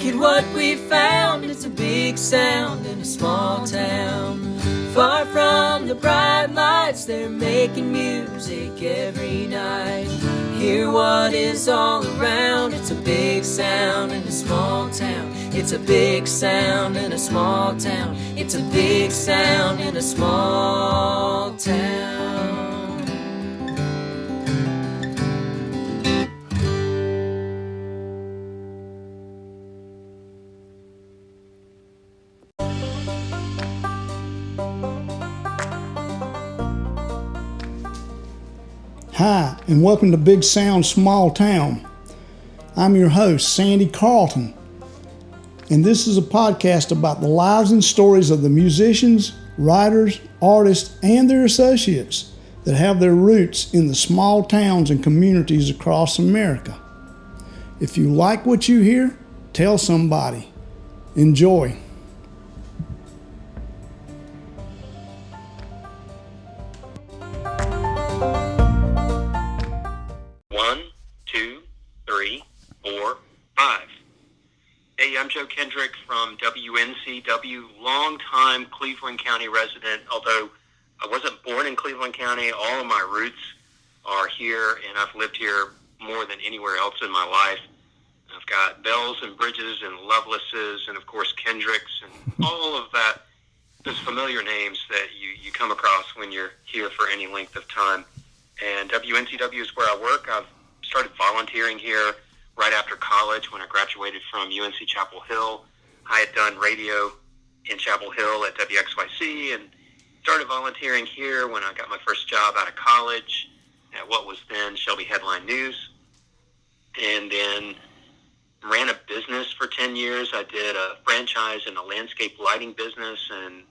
at what we found. It's a big sound in a small town. Far from the bright lights, they're making music every night. Hear what is all around. It's a big sound in a small town. It's a big sound in a small town. It's a big sound in a small town. Hi, and welcome to Big Sound Small Town. I'm your host, Sandy Carlton, and this is a podcast about the lives and stories of the musicians, writers, artists, and their associates that have their roots in the small towns and communities across America. If you like what you hear, tell somebody. Enjoy. I'm Kendrick from WNCW, longtime Cleveland County resident. Although I wasn't born in Cleveland County, all of my roots are here, and I've lived here more than anywhere else in my life. I've got Bells and Bridges and Lovelaces and, of course, Kendricks and all of that, those familiar names that you come across when you're here for any length of time. And WNCW is where I work. I've started volunteering here right after college when I graduated from UNC Chapel Hill. I had done radio in Chapel Hill at WXYC and started volunteering here when I got my first job out of college at what was then Shelby Headline News. And then ran a business for 10 years. I did a franchise in a landscape lighting business and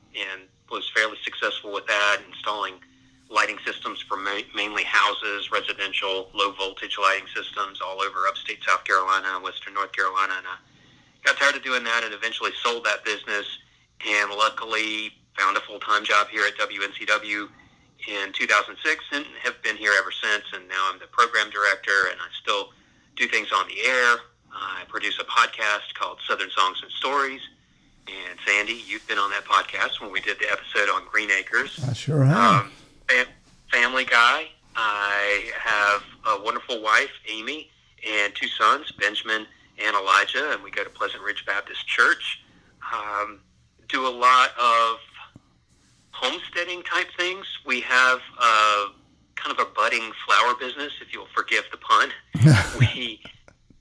was fairly successful with that, installing lighting systems for mainly houses, residential, low-voltage lighting systems all over upstate South Carolina and western North Carolina. And I got tired of doing that and eventually sold that business and luckily found a full-time job here at WNCW in 2006 and have been here ever since. And now I'm the program director, and I still do things on the air. I produce a podcast called Southern Songs And Stories. And Sandy, you've been on that podcast when we did the episode on Green Acres. I sure have. Family guy. I have a wonderful wife, Amy, and two sons, Benjamin and Elijah, and we go to Pleasant Ridge Baptist Church. Do a lot of homesteading type things. We have kind of a budding flower business, if you'll forgive the pun. We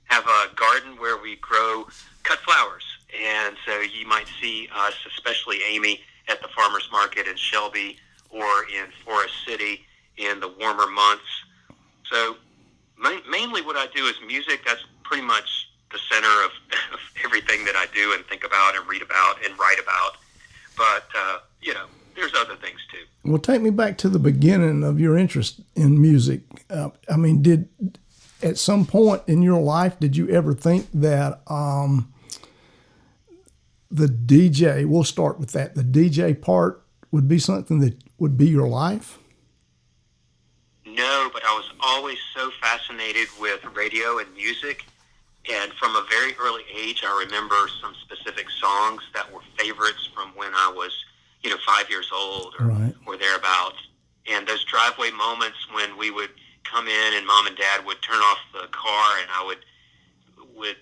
have a garden where we grow cut flowers, and so you might see us, especially Amy, at the farmer's market in Shelby or in Forest City in the warmer months. So mainly what I do is music. That's pretty much the center of everything that I do and think about and read about and write about. But, there's other things too. Well, take me back to the beginning of your interest in music. At some point in your life, did you ever think that the DJ, we'll start with that, the DJ part would be something that would be your life? No, but I was always so fascinated with radio and music. And from a very early age, I remember some specific songs that were favorites from when I was, 5 years old or thereabouts. And those driveway moments when we would come in and Mom and Dad would turn off the car and I would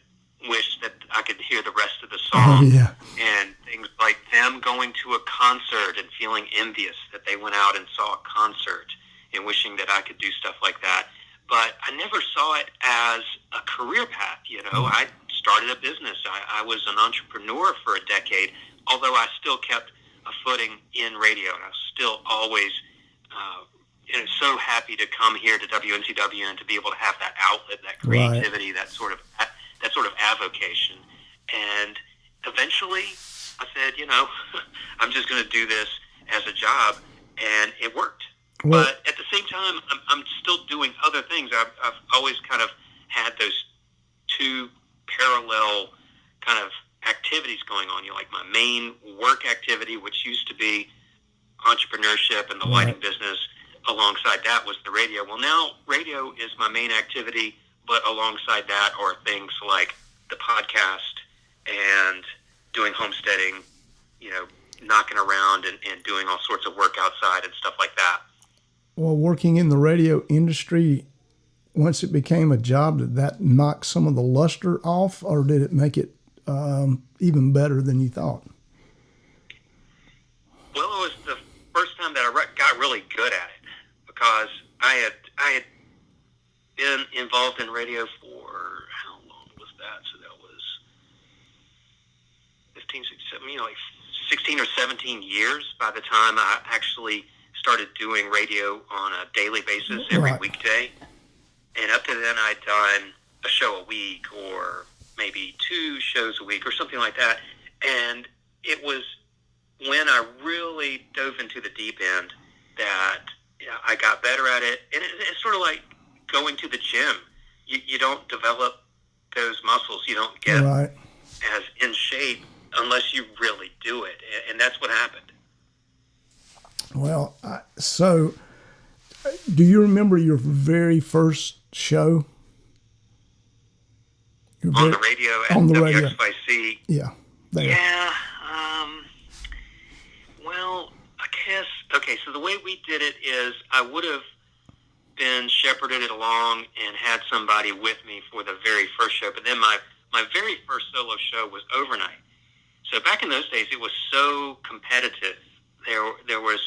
wish that I could hear the rest of the song. Oh, yeah. And things like them going to a concert and feeling envious that they went out and saw a concert and wishing that I could do stuff like that. But I never saw it as a career path. I started a business. I was an entrepreneur for a decade, although I still kept a footing in radio, and I was still always so happy to come here to WNCW and to be able to have that outlet, that creativity, that sort of avocation. And eventually I said, I'm just going to do this as a job, and it worked. Well, but at the same time, I'm still doing other things. I've always kind of had those two parallel kind of activities going on. Like my main work activity, which used to be entrepreneurship and the lighting business. Alongside that was the radio. Well, now radio is my main activity, but alongside that are things like the podcast and doing homesteading, knocking around and doing all sorts of work outside and stuff like that. Well, working in the radio industry, once it became a job, did that knock some of the luster off, or did it make it even better than you thought? Well, it was the first time that I got really good at it, because I had been involved in radio for, how long was that? So that was 15, 16, like 16 or 17 years by the time I actually started doing radio on a daily basis every weekday. And up to then, I'd done a show a week or maybe 2 shows a week or something like that. And it was when I really dove into the deep end that I got better at it. And it's sort of like going to the gym. You don't develop those muscles. You don't get as in shape unless you really do it. And that's what happened. Well, so do you remember your very first show? On the radio at WXYC? Yeah. There. Yeah. Well, I guess, okay, so the way we did it is I would have been shepherded it along and had somebody with me for the very first show, but then my very first solo show was overnight. So back in those days, it was so competitive. There was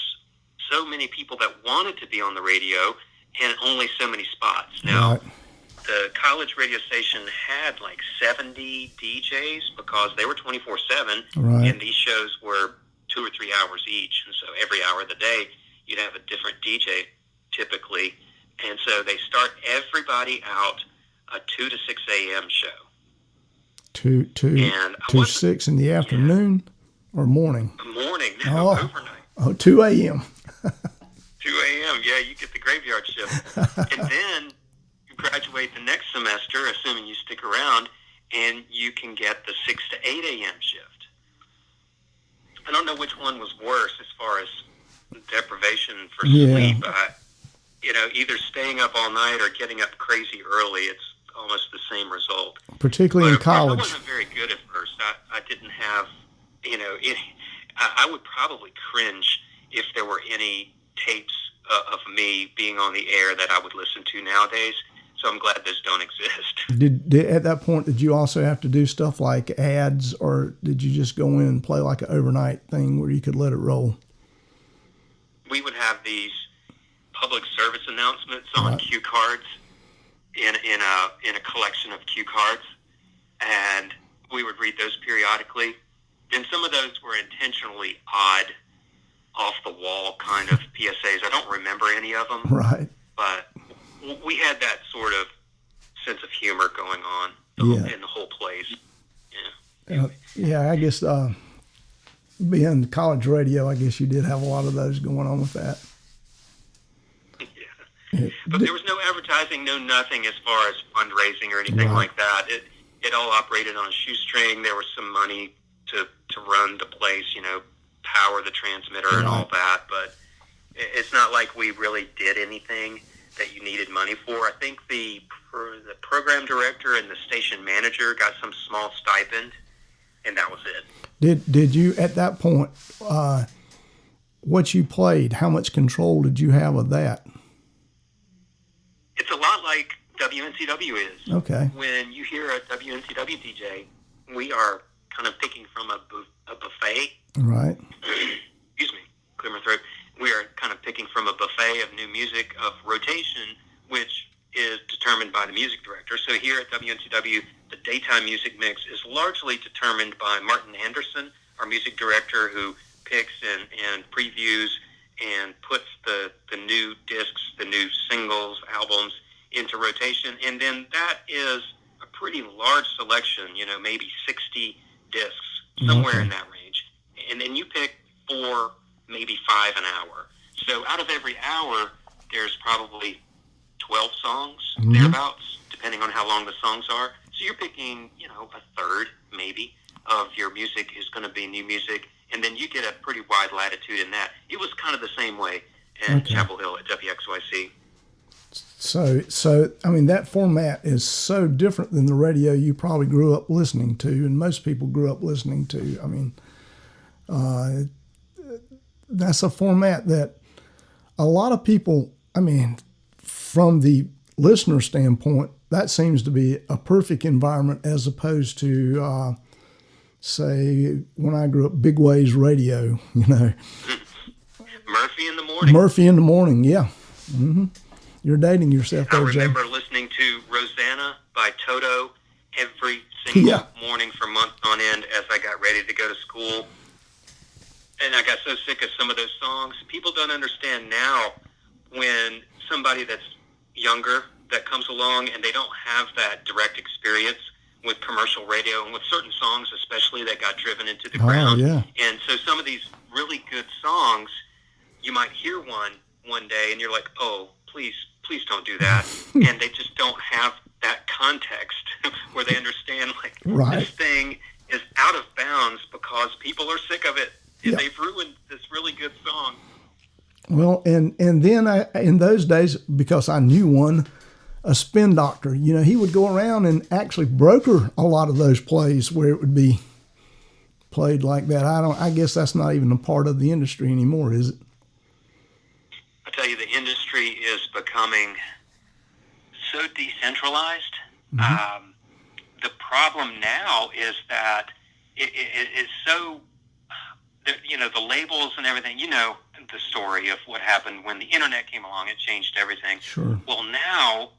so many people that wanted to be on the radio and only so many spots. Now, the college radio station had like 70 DJs because they were 24/7, and these shows were 2 or 3 hours each. And so every hour of the day, you'd have a different DJ typically. And so they start everybody out a 2 to 6 a.m. show. 2 to 6 in the afternoon or morning? Morning, no, overnight. Oh, 2 a.m. 2 a.m., yeah, you get the graveyard shift. And then you graduate the next semester, assuming you stick around, and you can get the 6 to 8 a.m. shift. I don't know which one was worse as far as deprivation for sleep. Either staying up all night or getting up crazy early, it's almost the same result. Particularly in college. I wasn't very good at first. I didn't have, I would probably cringe if there were any tapes of me being on the air that I would listen to nowadays. So I'm glad those don't exist. Did at that point, did you also have to do stuff like ads, or did you just go in and play like an overnight thing where you could let it roll? We would have these public service announcements on cue cards in a collection of cue cards, and we would read those periodically. And some of those were intentionally odd, off the wall kind of PSAs. I don't remember any of them. Right. But we had that sort of sense of humor going on in the whole place. Yeah. I guess being college radio, I guess you did have a lot of those going on with that. Yeah. But there was no advertising, no nothing as far as fundraising or anything like that. It all operated on a shoestring. There was some money to run the place, power the transmitter and all that. But it's not like we really did anything that you needed money for. I think the program director and the station manager got some small stipend, and that was it. Did you, at that point, what you played, how much control did you have of that? It's a lot like WNCW is. Okay. When you hear a WNCW DJ, we are kind of picking from a buffet. Right. Excuse me, clear my throat. We are kind of picking from a buffet of new music of rotation, which is determined by the music director. So here at WNCW, the daytime music mix is largely determined by Martin Anderson, our music director, who picks and previews and puts the new discs, the new singles, albums into rotation. And then that is a pretty large selection, maybe 60 discs, somewhere in that range. And then you pick 4, maybe 5 an hour. So out of every hour, there's probably 12 songs, thereabouts, depending on how long the songs are. So you're picking, a third, maybe, of your music is going to be new music. And then you get a pretty wide latitude in that. It was kind of the same way at Chapel Hill at WXYC. So I mean, that format is so different than the radio you probably grew up listening to, and most people grew up listening to. I mean, that's a format that a lot of people, I mean, from the listener standpoint, that seems to be a perfect environment as opposed to, say, when I grew up, Big Waves Radio, you know. Murphy in the morning. Murphy in the morning, yeah. Mm-hmm. You're dating yourself there, I remember Jay. listening to Rosanna by Toto every single Yeah. morning for months on end as I got ready to go to school. And I got so sick of some of those songs. People don't understand now when somebody that's younger that comes along and they don't have that direct experience with commercial radio and with certain songs especially that got driven into the ground. Yeah. And so some of these really good songs, you might hear one day and you're like, oh, please don't do that. And they just don't have that context where they understand, like, Right. this thing is out of bounds because people are sick of it. And Yeah. they've ruined this really good song. Well, and then in those days, because I knew one, a spin doctor, you know, he would go around and actually broker a lot of those plays where it would be played like that. I guess that's not even a part of the industry anymore, is it? I tell you, the industry is becoming so decentralized. Mm-hmm. The problem now is that it's so, you know, the labels and everything, you know, the story of what happened when the internet came along. It changed everything. Sure. Well, now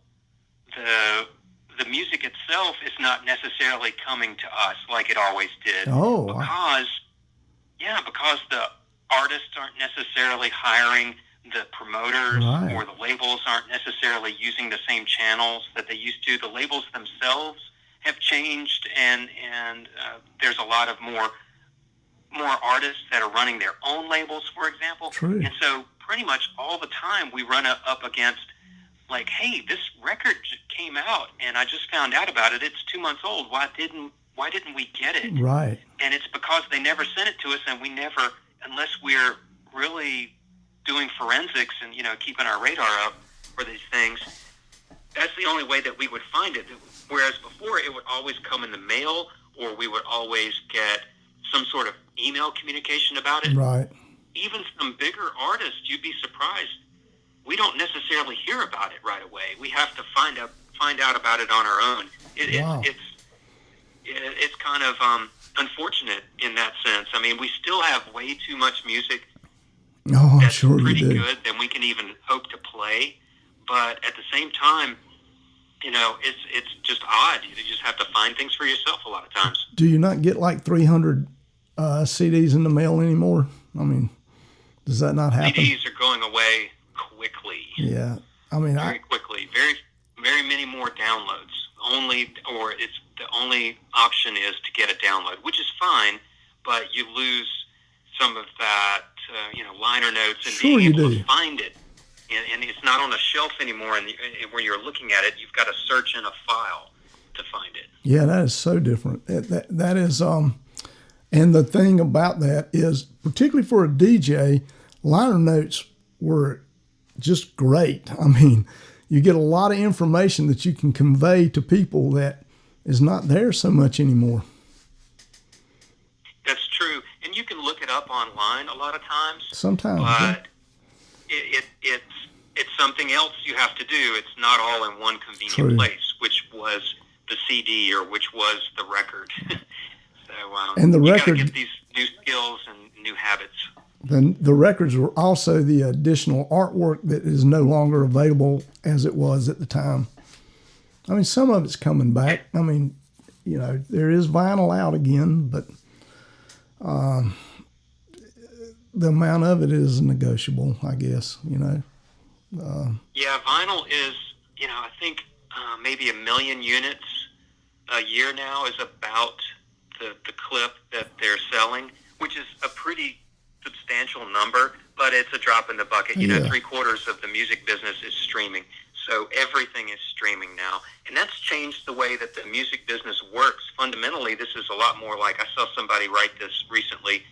the music itself is not necessarily coming to us like it always did. Oh. Because the artists aren't necessarily hiring the promoters, Right. or the labels aren't necessarily using the same channels that they used to. The labels themselves have changed, and there's a lot of more artists that are running their own labels, for example. True. And so pretty much all the time we run up against, like, hey, this record came out and I just found out about it. It's 2 months old. Why didn't we get it? Right. And it's because they never sent it to us, and we never, unless we're really doing forensics and, you know, keeping our radar up for these things, that's the only way that we would find it. Whereas before, it would always come in the mail, or we would always get some sort of email communication about it. Right. Even some bigger artists, you'd be surprised, we don't necessarily hear about it right away. We have to find out about it on our own. Wow. It's kind of unfortunate in that sense. I mean, we still have way too much music Oh, I'm that's sure you pretty do. good than we can even hope to play. But at the same time, you know, it's just odd. You just have to find things for yourself a lot of times. Do you not get like 300 CDs in the mail anymore? I mean, does that not happen? CDs are going away quickly. Yeah. I mean, Very quickly. Very, very many more downloads. The only option is to get a download, which is fine, but you lose some of that, liner notes and Sure being you able do. to find it. And it's not on a shelf anymore, and where you're looking at it, you've got to search in a file to find it. Yeah, that is so different. That is, and the thing about that is, particularly for a DJ, liner notes were just great. I mean, you get a lot of information that you can convey to people that is not there so much anymore. That's true, and you can look it up online a lot of times. Sometimes, but it's something else you have to do. It's not all in one convenient True. place, which was the CD or which was the record. So And the you record- got to get these new skills and new habits. Then the records were also the additional artwork that is no longer available as it was at the time. I mean, some of it's coming back. I mean, you know, there is vinyl out again, but the amount of it is negotiable, I guess, you know. Yeah, vinyl is, I think maybe 1 million units a year now is about the clip that they're selling, which is a pretty substantial number, but it's a drop in the bucket. You know, Yeah. 3/4 of the music business is streaming. So everything is streaming now. And that's changed the way that the music business works. Fundamentally, this is a lot more like, I saw somebody write this recently,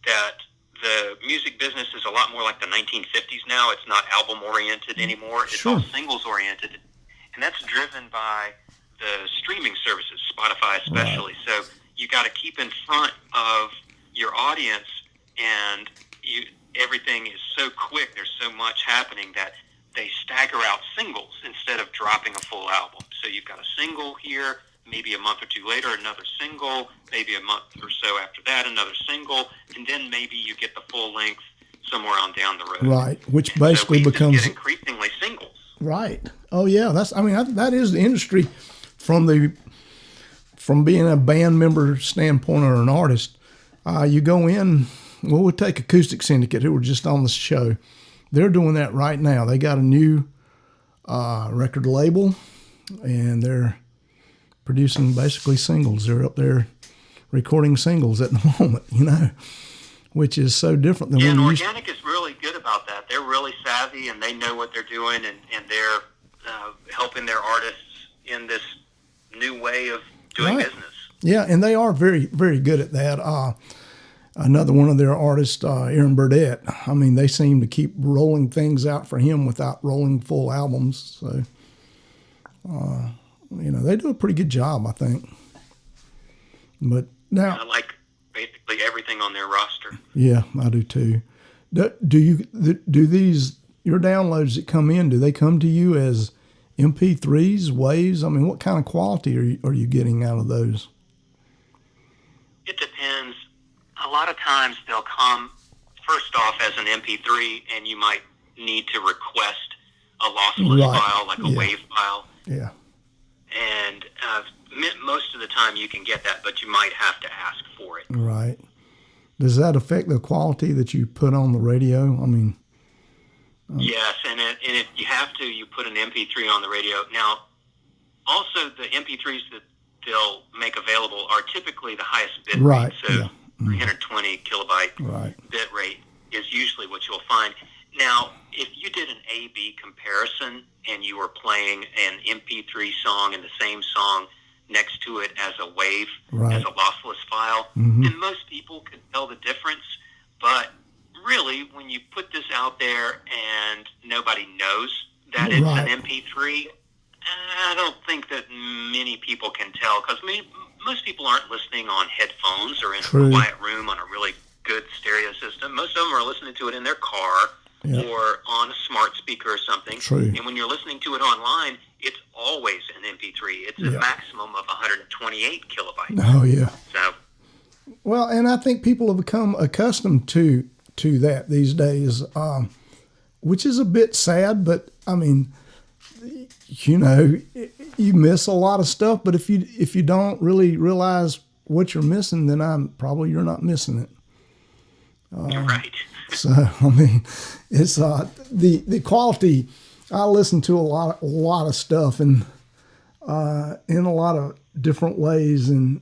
that the music business is a lot more like the 1950s now. It's not album-oriented anymore. It's all singles-oriented. And that's driven by the streaming services, Spotify especially. Right. So you got to keep in front of your audience, and everything is so quick. There's so much happening that they stagger out singles instead of dropping a full album. So you've got a single here, maybe a month or two later, another single, maybe a month or so after that, another single, and then maybe you get the full length somewhere on down the road. Right, which basically becomes just get increasingly singles. Right. Oh yeah, that is the industry from being a band member standpoint or an artist. You go in. Well, we'll take Acoustic Syndicate, who were just on the show. They're doing that right now. They got a new record label, and they're producing basically singles. They're up there recording singles at the moment, which is so different than when Organic is really good about that. They're really savvy, and they know what they're doing, and they're helping their artists in this new way of doing business. Yeah, and they are very, very good at that. Another one of their artists, Aaron Burdett, they seem to keep rolling things out for him without rolling full albums. So, they do a pretty good job, I think. But now, I like basically everything on their roster. Yeah, I do too. Do these your downloads that come in? Do they come to you as MP3s, waves? What kind of quality are you getting out of those? It depends. A lot of times they'll come first off as an MP3, and you might need to request a lossless file, like a wave file. Yeah. And most of the time you can get that, but you might have to ask for it. Right. Does that affect the quality that you put on the radio? Yes, and if you have to, you put an MP3 on the radio. Now, also the MP3s that they'll make available are typically the highest bit rate. So 320 kilobyte bit rate is usually what you'll find. Now, if you did an A-B comparison and you were playing an MP3 song and the same song next to it as a wave, as a lossless file, then most people could tell the difference. But really, when you put this out there and nobody knows that it's an MP3, I don't think that many people can tell, because most people aren't listening on headphones or in a quiet room on a really good stereo system. Most of them are listening to it in their car or on a smart speaker or something. And when you're listening to it online, it's always an MP3. It's a maximum of 128 kilobytes. Oh, yeah. So, well, and I think people have become accustomed to that these days, which is a bit sad, but you miss a lot of stuff, but if you don't really realize what you're missing, then you're not missing it. You're right. So it's the quality. I listen to a lot of stuff and in a lot of different ways, and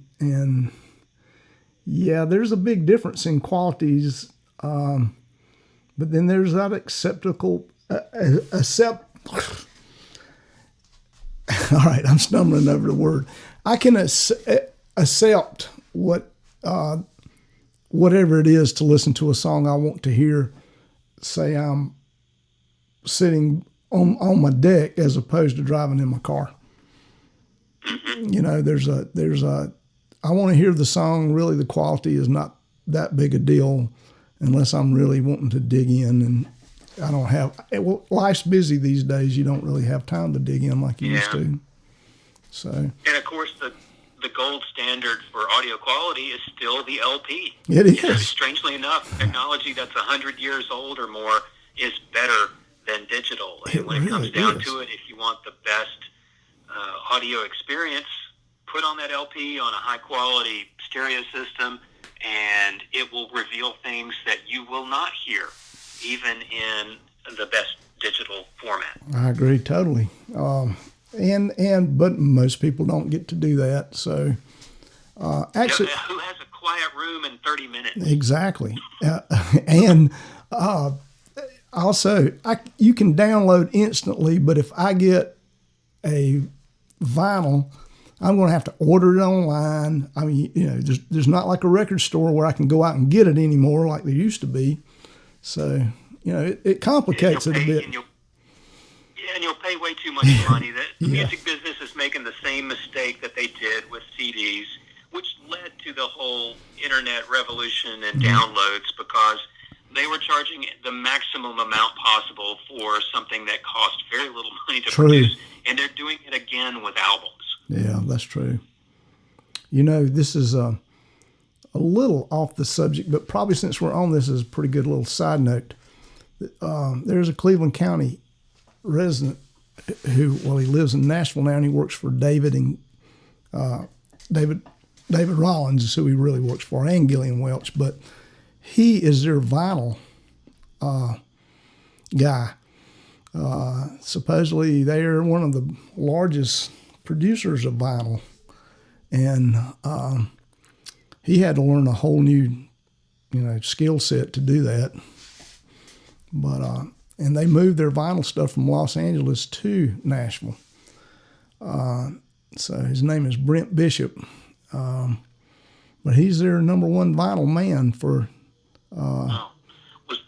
there's a big difference in qualities. But then there's that all right, I'm stumbling over the word. I can accept whatever it is to listen to a song I want to hear. Say I'm sitting on my deck as opposed to driving in my car. There's a I want to hear the song. Really, the quality is not that big a deal unless I'm really wanting to dig in, and I don't have. Life's busy these days. You don't really have time to dig in like you used to. So. And of course, the gold standard for audio quality is still the LP. It is. Strangely enough, technology that's 100 years old or more is better than digital. And when it comes down to it, if you want the best audio experience, put on that LP on a high quality stereo system, and it will reveal things that you will not hear even in the best digital format. I agree totally. But most people don't get to do that. So actually, who has a quiet room in 30 minutes? Exactly. And also, you can download instantly, but if I get a vinyl I'm going to have to order it online. I mean, there's not like a record store where I can go out and get it anymore like there used to be. So, it complicates it a bit. And you'll pay way too much money. The music business is making the same mistake that they did with CDs, which led to the whole internet revolution and downloads, because they were charging the maximum amount possible for something that cost very little money to produce, and they're doing it again with albums. Yeah, that's true. This is a little off the subject, but probably since we're on this is a pretty good little side note. There's a Cleveland County resident who, he lives in Nashville now, and he works for David Rollins is who he really works for, and Gillian Welch, but he is their vinyl guy. Supposedly they're one of the largest producers of vinyl, and he had to learn a whole new, skill set to do that. But and they moved their vinyl stuff from Los Angeles to Nashville. So his name is Brent Bishop, but he's their number one vinyl man for. Was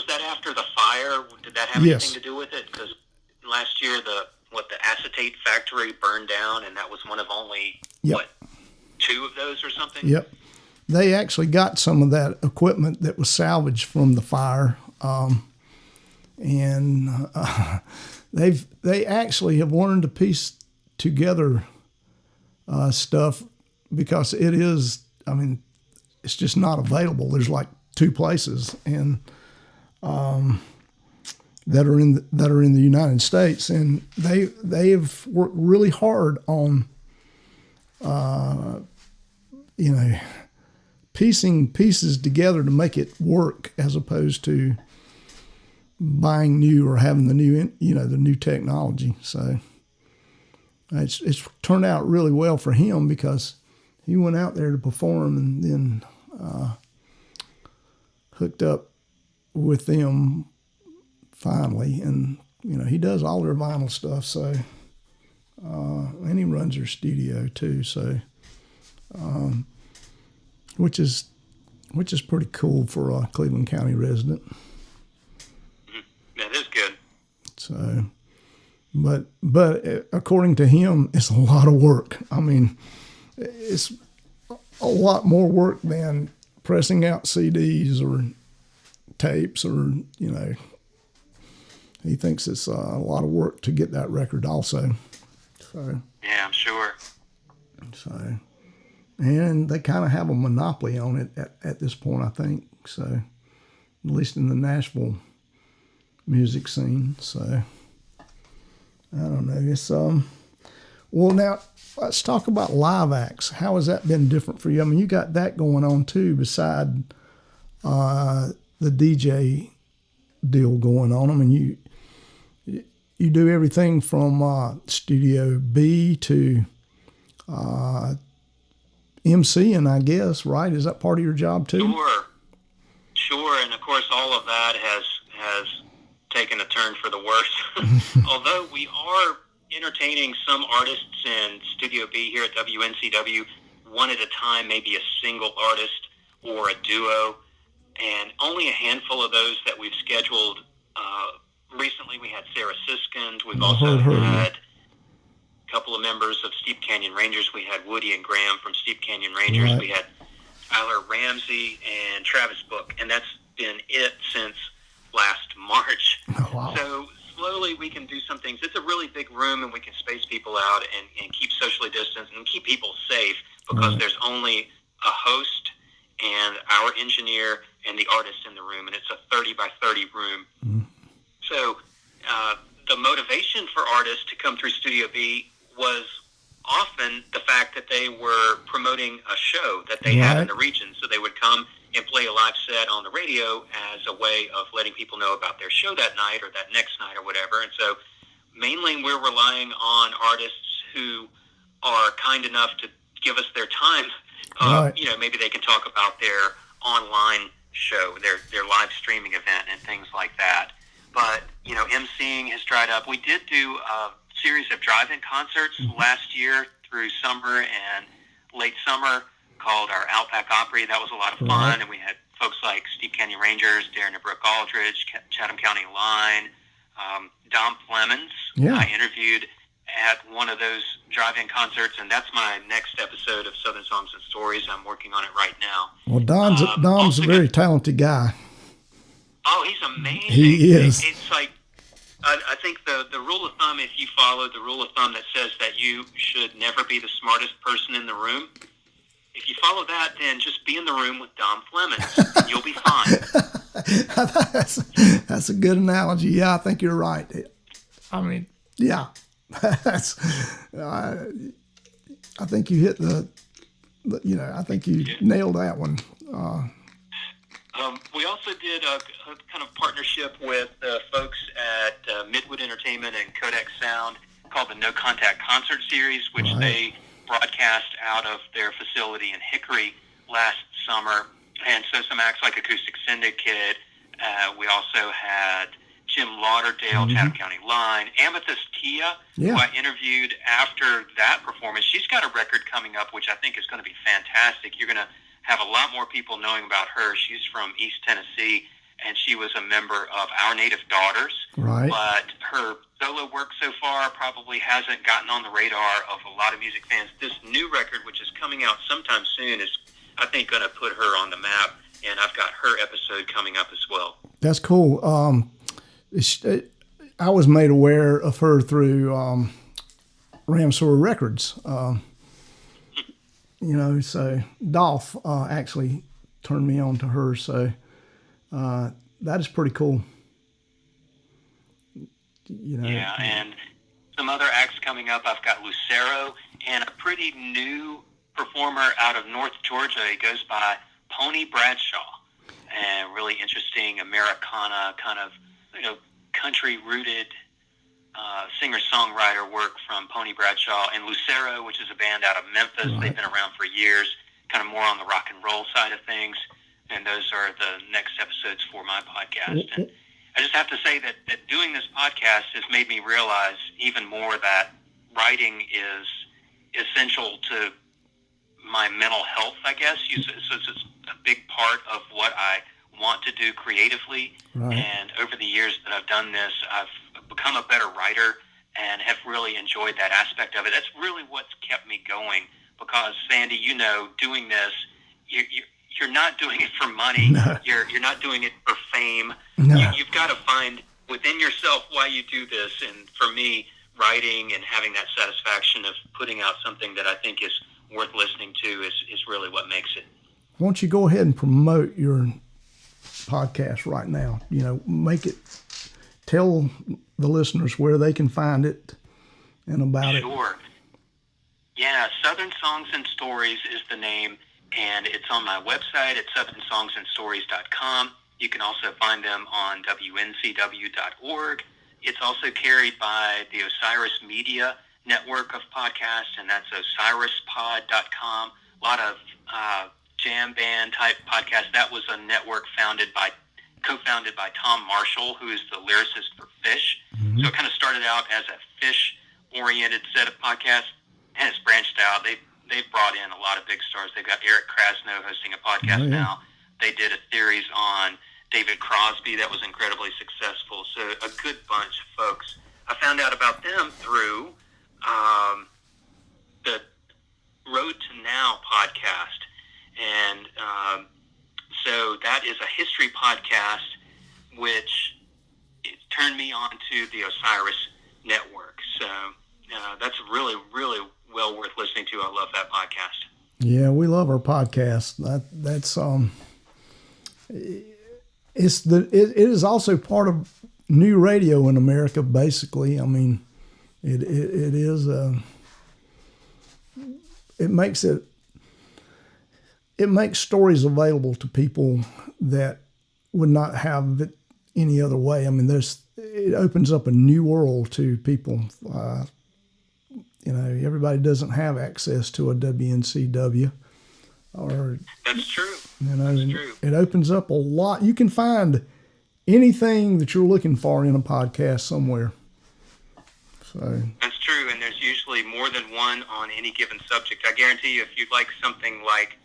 that after the fire? Did that have anything to do with it? Because last year the acetate factory burned down, and that was one of only two of those or something. Yep, they actually got some of that equipment that was salvaged from the fire, and they actually have learned to piece together stuff, because it is. I mean, it's just not available. There's like 2 places, and that are in the United States, and they have worked really hard on piecing pieces together to make it work, as opposed to buying new or having the new technology. So it's turned out really well for him, because he went out there to perform and then hooked up with them finally, and he does all their vinyl stuff. So and he runs their studio too. So which is pretty cool for a Cleveland County resident. That is good. So, but according to him, it's a lot of work. I mean, it's a lot more work than pressing out CDs or tapes, or he thinks it's a lot of work to get that record also. So yeah, I'm sure. So, and they kind of have a monopoly on it at this point, I think. So, at least in the Nashville music scene. So I don't know. It's well, now let's talk about live acts. How has that been different for you? I mean, you got that going on too, beside the DJ deal going on. I mean, you do everything from Studio B to MCing, I guess, right? Is that part of your job too? Sure, and of course all of that has taken a turn for the worse. Although we are entertaining some artists in Studio B here at WNCW, one at a time, maybe a single artist or a duo, and only a handful of those that we've scheduled. Recently we had Sarah Siskind. We've also had a couple of members of Steep Canyon Rangers. We had Woody and Graham from Steep Canyon Rangers. Right. We had Tyler Ramsey and Travis Book, and that's been it since last March. Oh, wow. So slowly we can do some things. It's a really big room, and we can space people out and keep socially distanced and keep people safe, because there's only a host and our engineer and the artist in the room, and it's a 30 by 30 room. Mm-hmm. So the motivation for artists to come through Studio B was often the fact that they were promoting a show that they had in the region. So they would come and play a live set on the radio as a way of letting people know about their show that night or that next night or whatever. And so mainly we're relying on artists who are kind enough to give us their time. Maybe they can talk about their online show, their live streaming event and things like that. But, MCing has dried up. We did do a series of drive-in concerts last year through summer and late summer called our Outback Opry. That was a lot of fun, and we had folks like Steve Canyon Rangers, Darren and Brooke Aldridge, Chatham County Line, Dom Flemons. I interviewed at one of those drive-in concerts, and that's my next episode of Southern Songs and Stories. I'm working on it right now. Well, Dom's a very talented guy. Oh, he's amazing. He is. It's like, I think the rule of thumb, if you follow the rule of thumb that says that you should never be the smartest person in the room, if you follow that, then just be in the room with Dom Flemons, and you'll be fine. That's a good analogy. Yeah, I think you're right. I mean, yeah. I think you hit I think you nailed that one. We also did a kind of partnership with folks at Midwood Entertainment and Kodak Sound called the No Contact Concert Series, which they broadcast out of their facility in Hickory last summer. And so some acts like Acoustic Syndicate. We also had Jim Lauderdale, Chatham County Line, Amethyst Tia, who I interviewed after that performance. She's got a record coming up, which I think is going to be fantastic. You're going to have a lot more people knowing about her. She's from East Tennessee, and she was a member of Our Native Daughters. Right. But her solo work so far probably hasn't gotten on the radar of a lot of music fans. This new record, which is coming out sometime soon, is, I think, going to put her on the map, and I've got her episode coming up as well. That's cool. I was made aware of her through Ramsor Records. So Dolph actually turned me on to her. So that is pretty cool. Yeah, and some other acts coming up. I've got Lucero and a pretty new performer out of North Georgia. He goes by Pony Bradshaw, and really interesting Americana kind of, country-rooted singer-songwriter work from Pony Bradshaw, and Lucero, which is a band out of Memphis. Right. They've been around for years, kind of more on the rock and roll side of things, and those are the next episodes for my podcast. And I just have to say that doing this podcast has made me realize even more that writing is essential to my mental health, I guess. So it's a big part of what I want to do creatively. Right. And over the years that I've done this, I've become a better writer and have really enjoyed that aspect of it. That's really what's kept me going, because Sandy, doing this, you're not doing it for money. No. You're not doing it for fame. No. You've got to find within yourself why you do this. And for me, writing and having that satisfaction of putting out something that I think is worth listening to is really what makes it. Why don't you go ahead and promote your podcast right now? Tell the listeners where they can find it and about it. Sure. Yeah, Southern Songs and Stories is the name, and it's on my website at southernsongsandstories.com. You can also find them on WNCW.org. It's also carried by the Osiris Media network of podcasts, and that's osirispod.com. A lot of jam band type podcasts. That was a network co-founded by Tom Marshall, who is the lyricist for Fish. Mm-hmm. So it kind of started out as a Fish-oriented set of podcasts, and it's branched out. They've brought in a lot of big stars. They've got Eric Krasno hosting a podcast now. They did a series on David Crosby that was incredibly successful. So a good bunch of folks. I found out about them through the Road to Now podcast. And so that is a history podcast, which turned me on to the Osiris Network. So that's really, really well worth listening to. I love that podcast. Yeah, we love our podcast. It is also part of new radio in America, basically. I mean, it is it makes stories available to people that would not have it any other way. I mean, it opens up a new world to people. Everybody doesn't have access to a WNCW. That's true. That's true. It opens up a lot. You can find anything that you're looking for in a podcast somewhere. So that's true, and there's usually actually more than one on any given subject. I guarantee you, if you'd like something like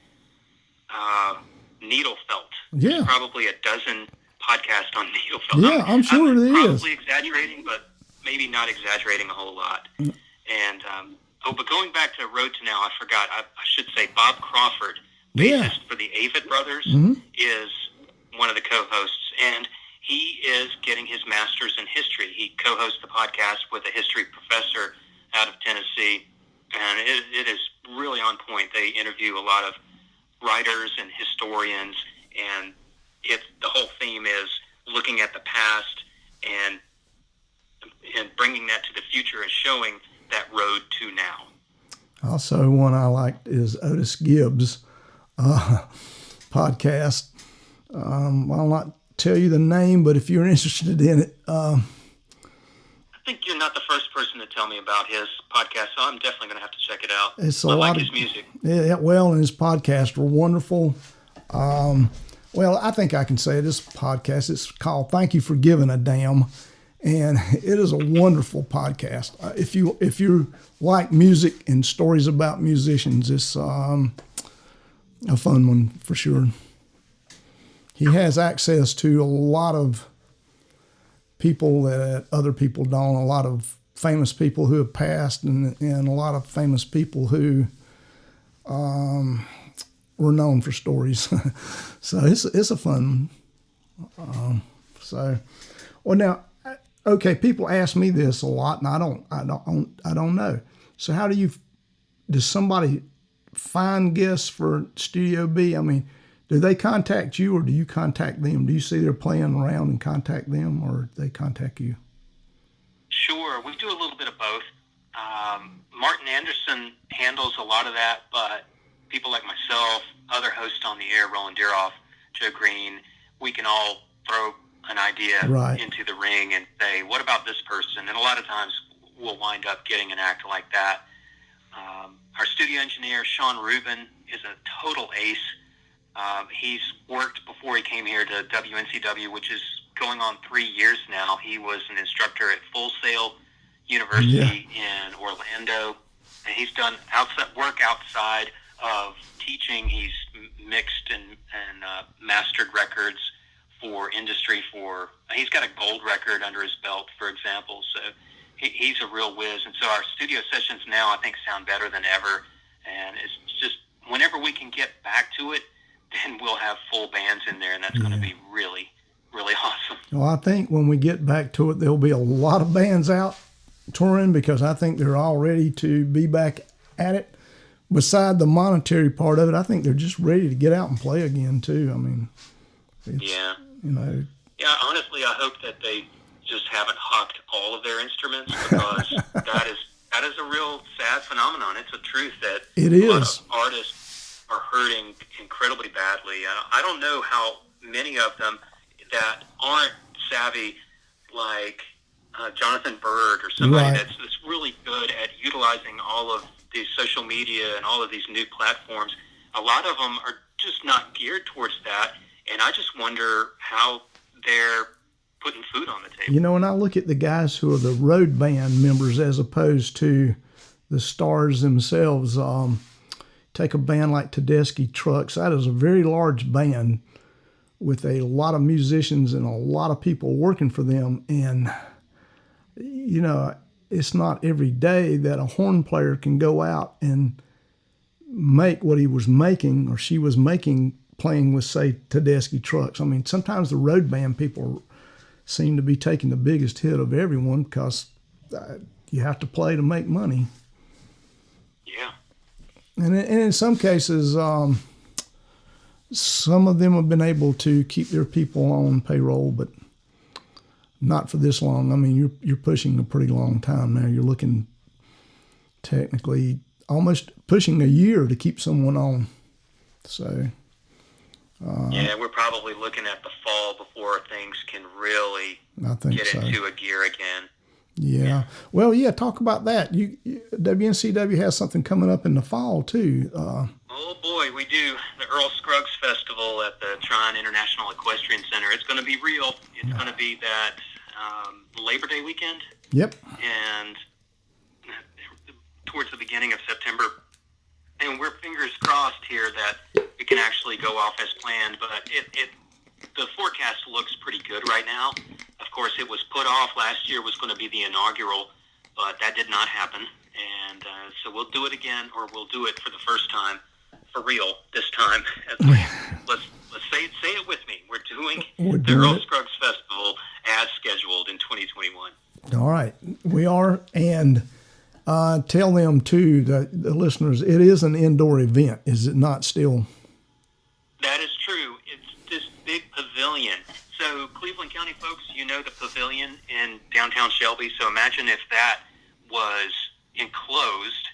needle felt, there's probably a dozen podcasts on needle felt. Yeah, I'm sure I'm it is. Probably exaggerating, but maybe not exaggerating a whole lot. And but going back to Road to Now, I forgot. I should say Bob Crawford, bassist for the Avett Brothers, is one of the co-hosts, and he is getting his master's in history. He co-hosts the podcast with a history professor out of Tennessee, and it is really on point. They interview a lot of writers and historians, and the whole theme is looking at the past and bringing that to the future and showing that road to now. Also, one I liked is Otis Gibbs' podcast. I'll not tell you the name, but if you're interested in it, I think you're not the first person to tell me about his podcast, so I'm definitely going to have to check it out. It's I like his music. Yeah, well, and his podcasts are wonderful. Well, I think I can say this podcast, it's called Thank You for Giving a Damn, and it is a wonderful podcast. If you like music and stories about musicians, it's a fun one for sure. He has access to a lot of people that other people don't, a lot of famous people who have passed, and a lot of famous people who were known for stories. So it's a fun one. Well, now, okay, people ask me this a lot, and I don't know. So how does somebody find guests for Studio B? I mean, do they contact you, or do you contact them? Do you see they're playing around and contact them, or they contact you? Sure, we do a little bit of both. Martin Anderson handles a lot of that, but people like myself, other hosts on the air, Roland Deeroff, Joe Green, we can all throw an idea into the ring and say, what about this person? And a lot of times we'll wind up getting an act like that. Our studio engineer, Sean Rubin, is a total ace. He's worked before he came here to WNCW, which is going on 3 years now. He was an instructor at Full Sail University in Orlando, and he's done work outside of teaching. He's mixed and mastered records for industry. He's got a gold record under his belt, for example. So he's a real whiz. And so our studio sessions now, I think, sound better than ever. And it's just whenever we can get back to it, then we'll have full bands in there, and that's going to be really, really awesome. Well, I think when we get back to it, there'll be a lot of bands out touring, because I think they're all ready to be back at it. Beside the monetary part of it, I think they're just ready to get out and play again, too. I mean, Yeah, honestly, I hope that they just haven't hawked all of their instruments, because that is a real sad phenomenon. It's a truth that a lot of artists are hurting incredibly badly. I don't know how many of them that aren't savvy, like Jonathan Bird or somebody that's really good at utilizing all of these social media and all of these new platforms. A lot of them are just not geared towards that, and I just wonder how they're putting food on the table. You know, when I look at the guys who are the road band members as opposed to the stars themselves, take a band like Tedeschi Trucks. That is a very large band with a lot of musicians and a lot of people working for them. And, you know, it's not every day that a horn player can go out and make what he was making or she was making playing with, say, Tedeschi Trucks. I mean, sometimes the road band people seem to be taking the biggest hit of everyone because you have to play to make money. Yeah. And in some cases, some of them have been able to keep their people on payroll, but not for this long. I mean, you're pushing a pretty long time now. You're looking technically almost pushing a year to keep someone on. So. Yeah, we're probably looking at the fall before things can really get into a gear again. Yeah. Well, yeah, talk about that. WNCW has something coming up in the fall, too. Oh, boy, we do. The Earl Scruggs Festival at the Trine International Equestrian Center. It's going to be real. It's going to be that Labor Day weekend. Yep. And towards the beginning of September, and we're fingers crossed here that it can actually go off as planned. But the forecast looks pretty good right now. Of course, it was put off. Last year was going to be the inaugural, but that did not happen. And so we'll do it again, or we'll do it for the first time, for real this time. Let's say it with me. We're doing the Earl Scruggs Festival as scheduled in 2021. All right, we are, and tell them too, the listeners, it is an indoor event, is it not still? That is true. It's this big pavilion. So Cleveland County folks, you know the pavilion in downtown Shelby. So imagine if that was enclosed,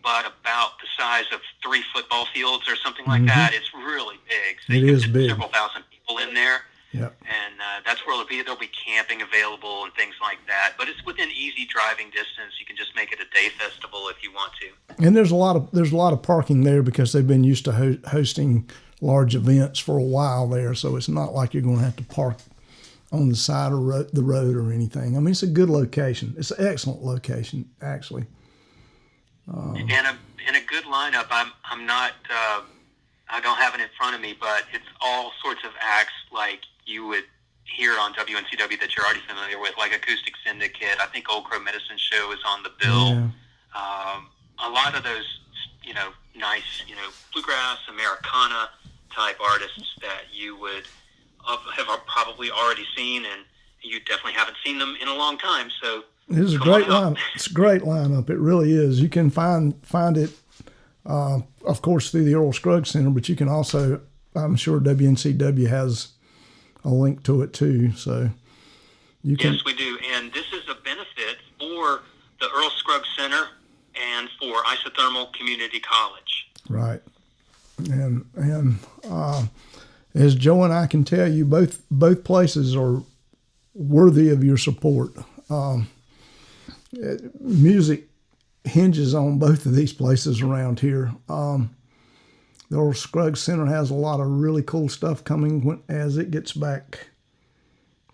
but about the size of 3 football fields or something like that. It's really big. So it is big. Several thousand people in there. Yep. And that's where it'll be. There'll be camping available and things like that. But it's within easy driving distance. You can just make it a day festival if you want to. And there's a lot of parking there because they've been used to hosting large events for a while there. So it's not like you're going to have to park on the side of the road or anything. I mean, it's a good location. It's an excellent location, actually. And a good lineup. I'm not. I don't have it in front of me, but it's all sorts of acts like you would hear on WNCW that you're already familiar with, like Acoustic Syndicate. I think Old Crow Medicine Show is on the bill. Yeah. A lot of those, nice, bluegrass, Americana type artists that you would have probably already seen, and you definitely haven't seen them in a long time. So it is a great lineup. It's a great lineup. It really is. You can find it, of course, through the Earl Scruggs Center, but you can also, I'm sure WNCW has a link to it too. So you can. Yes, we do. And this is a benefit for the Earl Scruggs Center and for Isothermal Community College. Right. And as Joe and I can tell you, both places are worthy of your support. Music hinges on both of these places around here. The Earl Scruggs Center has a lot of really cool stuff coming as it gets back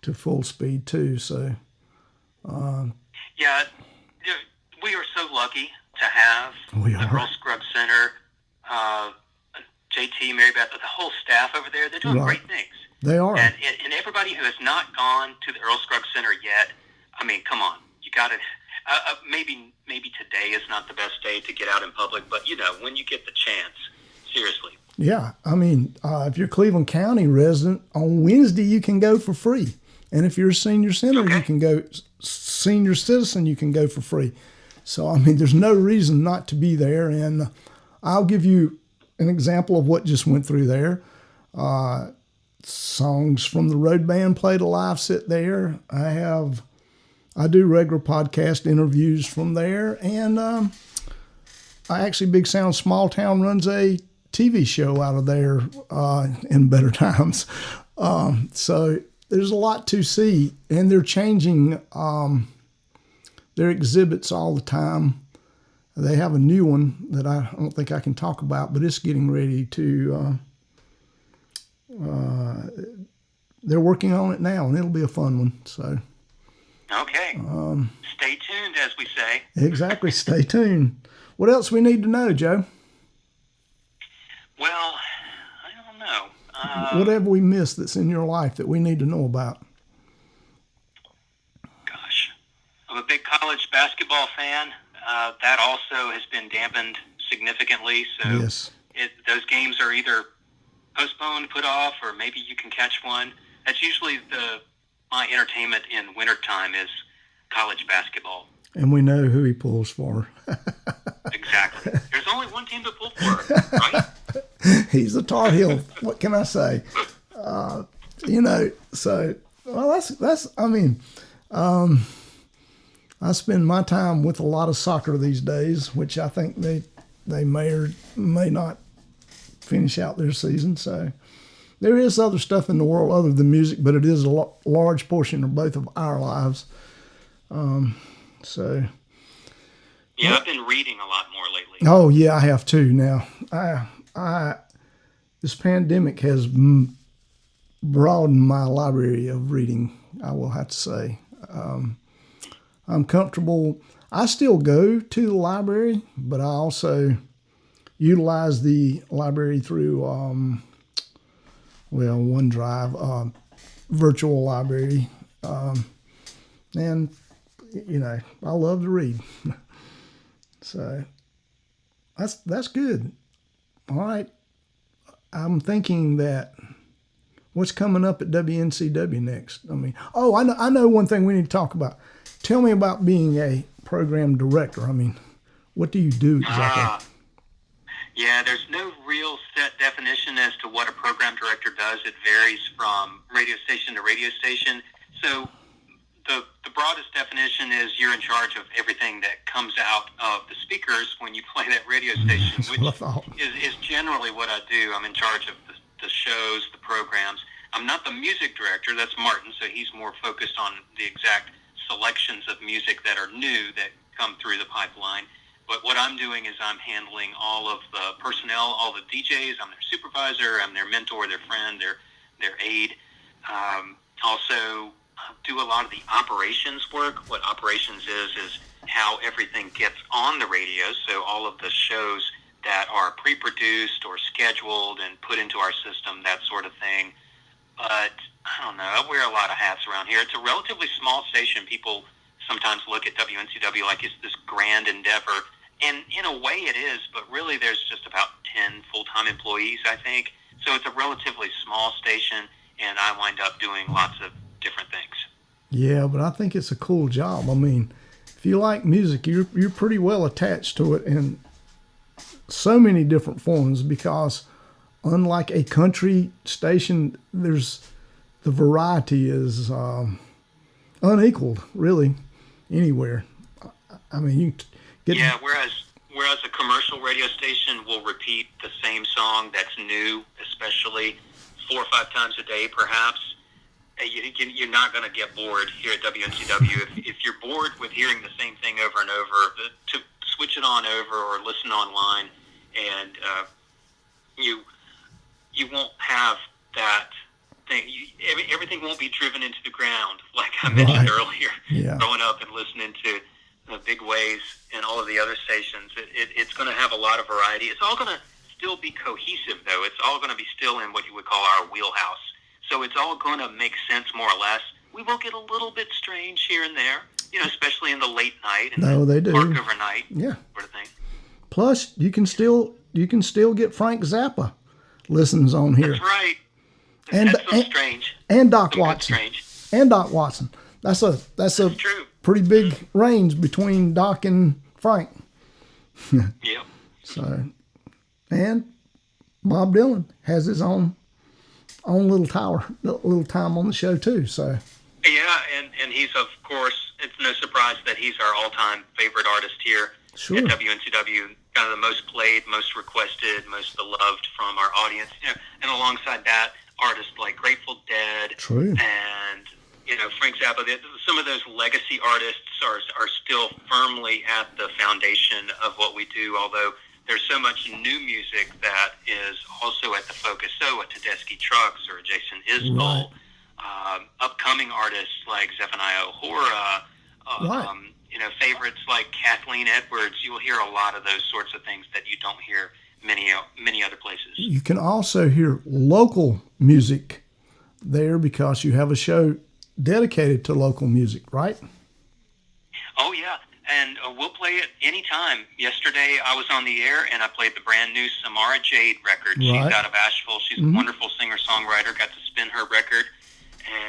to full speed too. So, yeah, we are so lucky to have the Earl Scruggs Center, JT, Mary Beth, the whole staff over there. They're doing great things. They are. And everybody who has not gone to the Earl Scruggs Center yet, I mean, come on, you got to. Maybe today is not the best day to get out in public, but when you get the chance, seriously. Yeah, I mean, if you're a Cleveland County resident, on Wednesday you can go for free, and if you're a senior center, you can go. Senior citizen, you can go for free. So I mean, there's no reason not to be there. And I'll give you an example of what just went through there. Songs from the road band played a live set there. I do regular podcast interviews from there, and Big Sound Small Town runs a TV show out of there in better times. So there's a lot to see, and they're changing their exhibits all the time. They have a new one that I don't think I can talk about, but it's getting ready to. They're working on it now, and it'll be a fun one. So. Okay. Stay tuned, as we say. Exactly. Stay tuned. What else we need to know, Joe? Well, I don't know. What have we missed that's in your life that we need to know about? Gosh. I'm a big college basketball fan. That also has been dampened significantly. So yes. Those games are either postponed, put off, or maybe you can catch one. That's usually my entertainment in wintertime is college basketball. And we know who he pulls for. Exactly. There's only one team to pull for, right? He's a Tar Heel. What can I say? I spend my time with a lot of soccer these days, which I think they may or may not finish out their season. So there is other stuff in the world other than music, but it is a large portion of both of our lives. Yeah, I've been reading a lot more lately. Oh yeah, I have too. Now, this pandemic has broadened my library of reading. I will have to say, I'm comfortable. I still go to the library, but I also utilize the library through, OneDrive, virtual library. And, I love to read. So that's good. All right. I'm thinking that what's coming up at WNCW next? I know one thing we need to talk about. Tell me about being a program director. What do you do exactly? Yeah, there's no real set definition as to what a program director does. It varies from radio station to radio station. So the broadest definition is you're in charge of everything that comes out of the speakers when you play that radio station, which is generally what I do. I'm in charge of the shows, the programs. I'm not the music director. That's Martin, so he's more focused on the exact selections of music that are new that come through the pipeline. But what I'm doing is I'm handling all of the personnel, all the DJs. I'm their supervisor. I'm their mentor, their friend, their aide. Also do a lot of the operations work. What operations is how everything gets on the radio. So all of the shows that are pre-produced or scheduled and put into our system, that sort of thing. But I don't know. I wear a lot of hats around here. It's a relatively small station. People sometimes look at WNCW like it's this grand endeavor. And in a way it is, but really there's just about 10 full-time employees, I think. So it's a relatively small station, and I wind up doing lots of different things. Yeah, but I think it's a cool job. If you like music, you're pretty well attached to it in so many different forms, because unlike a country station, the variety is unequaled, really, anywhere. You get... Yeah, whereas a commercial radio station will repeat the same song that's new, especially 4 or 5 times a day, perhaps. You're not going to get bored here at WNCW. If you're bored with hearing the same thing over and over, to switch it on over or listen online, and you won't have that thing. Everything won't be driven into the ground, like I mentioned earlier. Yeah. Growing up and listening to the big waves and all of the other stations, it's going to have a lot of variety. It's all going to still be cohesive, though. It's all going to be still in what you would call our wheelhouse. So it's all going to make sense more or less. We will get a little bit strange here and there, especially in the late night and they do. Park overnight, yeah, sort of thing. Plus, you can still get Frank Zappa listens on here. That's right. That's strange. And Doc Watson. And Doc Watson. That's a true. Pretty big range between Doc and Frank. Yep. So, and Bob Dylan has his own little time on the show too. So. Yeah, and he's, of course, it's no surprise that he's our all-time favorite artist here at WNCW. Kind of the most played, most requested, most beloved from our audience. And alongside that, artists like Grateful Dead. True. And Frank Zappa. Some of those legacy artists are still firmly at the foundation of what we do. Although there's so much new music that is also at the focus. So a Tedeschi Trucks or Jason Isbell. Right. Upcoming artists like Zephaniah O'Hora, favorites like Kathleen Edwards. You'll hear a lot of those sorts of things that you don't hear many other places. You can also hear local music there because you have a show dedicated to local music, right? Oh, yeah. And we'll play it anytime. Yesterday I was on the air and I played the brand new Samara Jade record. Right. She's out of Asheville. She's a wonderful singer-songwriter. Got to spin her record.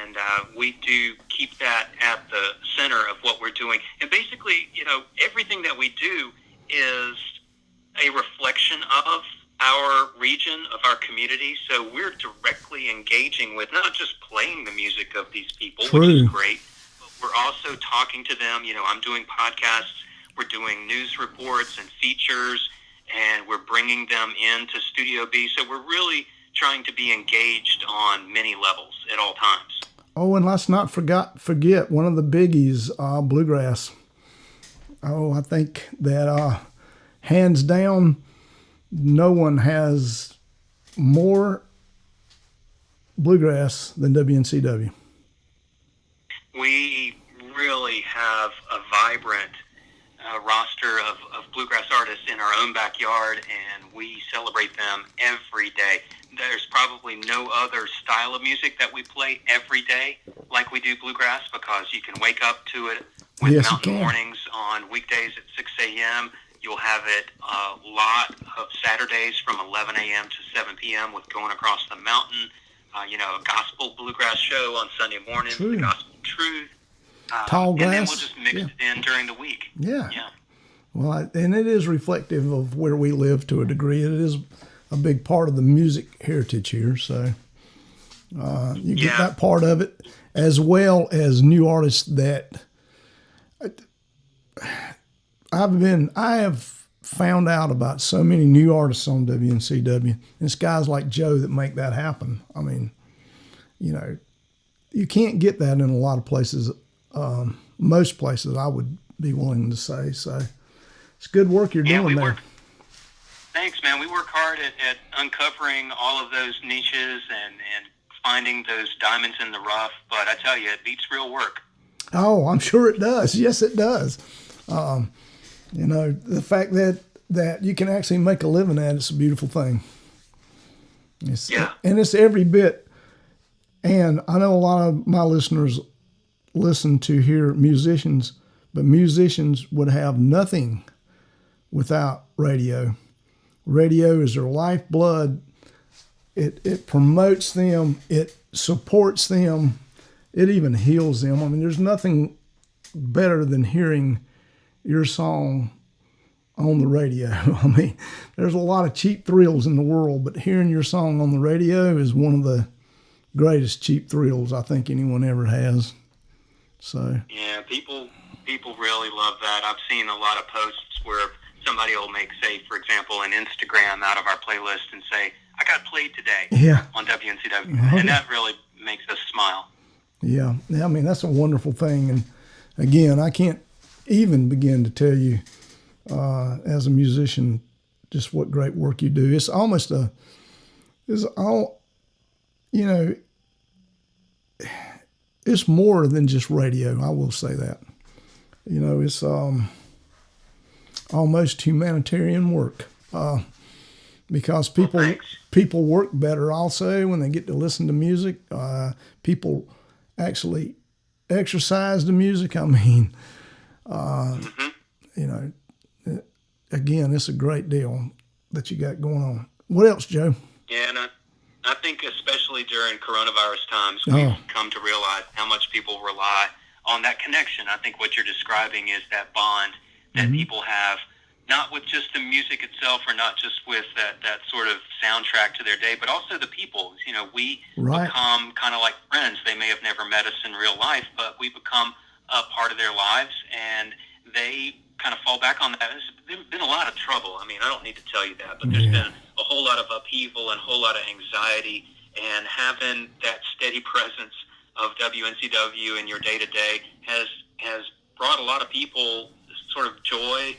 And we do keep that at the center of what we're doing. And basically, everything that we do is a reflection of our region, of our community. So we're directly engaging with not just playing the music of these people, which is great, but we're also talking to them. I'm doing podcasts. We're doing news reports and features, and we're bringing them into Studio B. So we're really trying to be engaged on many levels at all times. Oh, and let's not forget one of the biggies, bluegrass. Oh, I think that hands down, no one has more bluegrass than WNCW. We really have a vibrant roster of bluegrass artists in our own backyard, and we celebrate them every day. There's probably no other style of music that we play every day like we do bluegrass, because you can wake up to it with mountain mornings on weekdays at 6 a.m. You'll have it a lot of Saturdays from 11 a.m. to 7 p.m. with Going Across the Mountain, a gospel bluegrass show on Sunday mornings, the Gospel Truth. Tall Grass. And then we'll just mix it in during the week. Yeah. Well, and it is reflective of where we live to a degree. It is a big part of the music heritage here. So you get that part of it, as well as new artists that I have found out about so many new artists on WNCW. And it's guys like Joe that make that happen. I mean, you can't get that in a lot of places. Most places, I would be willing to say. So it's good work you're doing there. Thanks, man. We work hard at uncovering all of those niches and finding those diamonds in the rough. But I tell you, it beats real work. Oh, I'm sure it does. Yes, it does. The fact that you can actually make a living at it's a beautiful thing. And it's every bit. And I know a lot of my listeners listen to hear musicians, but musicians would have nothing without radio. Radio is their lifeblood. It promotes them. It supports them. It even heals them. I mean, there's nothing better than hearing your song on the radio. I mean, there's a lot of cheap thrills in the world, but hearing your song on the radio is one of the greatest cheap thrills I think anyone ever has. So yeah, people really love that. I've seen a lot of posts where somebody will make, say, for example, an Instagram out of our playlist and say, "I got played today on WNCW," and that really makes us smile. Yeah, I mean, that's a wonderful thing. And again, I can't even begin to tell you, as a musician, just what great work you do. It's almost it's more than just radio. I will say that. It's almost humanitarian work, because people work better also when they get to listen to music. People actually exercise the music. I mean, again, it's a great deal that you got going on. What else, Joe? Yeah, and I think especially during coronavirus times, we've come to realize how much people rely on that connection. I think what you're describing is that bond that people have, not with just the music itself or not just with that sort of soundtrack to their day, but also the people. We become kind of like friends. They may have never met us in real life, but we become a part of their lives, and they kind of fall back on that. There's been a lot of trouble. I mean, I don't need to tell you that, but there's been a whole lot of upheaval and a whole lot of anxiety, and having that steady presence of WNCW in your day-to-day has brought a lot of people sort of joy,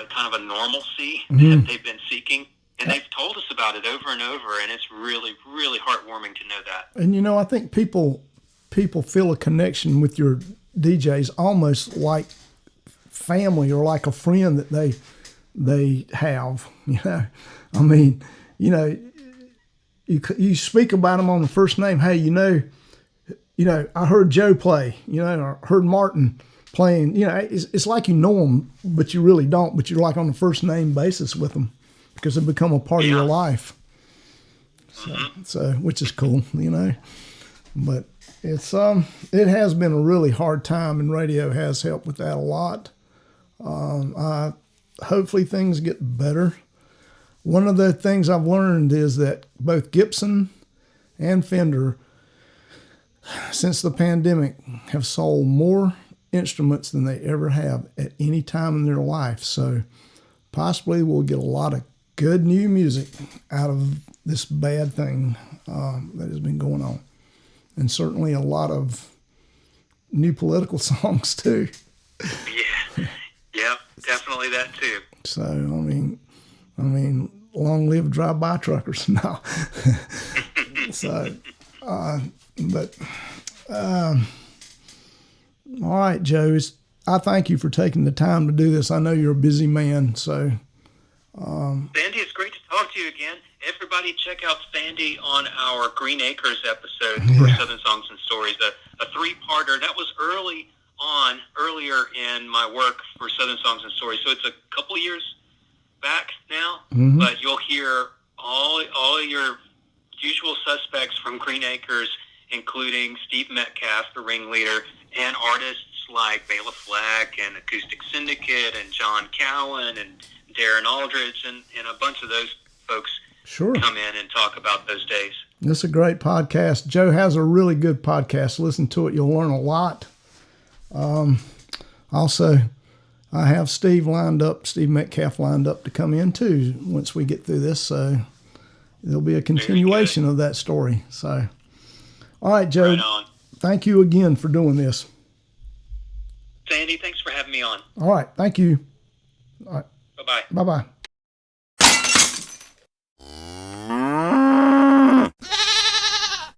kind of a normalcy that they've been seeking. And they've told us about it over and over, and it's really, really heartwarming to know that. And, I think people feel a connection with your DJs almost like family or like a friend that they have. I mean, you speak about them on the first name. Hey, I heard Joe play, or heard Martin playing. It's like you know them, but you really don't. But you're like on the first name basis with them because they become a part of your life. So which is cool, But it has been a really hard time, and radio has helped with that a lot. Hopefully things get better. One of the things I've learned is that both Gibson and Fender, since the pandemic, have sold more instruments than they ever have at any time in their life. So possibly we'll get a lot of good new music out of this bad thing that has been going on. And certainly a lot of new political songs too. Yeah, definitely that too. So, I mean, long live drive-by truckers. No. All right, Joe. I thank you for taking the time to do this. I know you're a busy man, so. Sandy, it's great to talk to you again. Everybody check out Sandy on our Green Acres episode for Southern Songs and Stories, a three-parter. That was earlier in my work for Southern Songs and Stories. So it's a couple years back now, but you'll hear all your usual suspects from Green Acres, including Steve Metcalf, the ringleader, and artists like Bela Fleck and Acoustic Syndicate and John Cowan and Darren Aldridge and a bunch of those folks come in and talk about those days. This is a great podcast. Joe has a really good podcast. Listen to it. You'll learn a lot. Also, I have Steve Metcalf lined up to come in too once we get through this. So there'll be a continuation of that story. So, all right, Joe. Right on. Thank you again for doing this. Sandy, thanks for having me on. All right. Thank you. All right. Bye-bye. Bye-bye.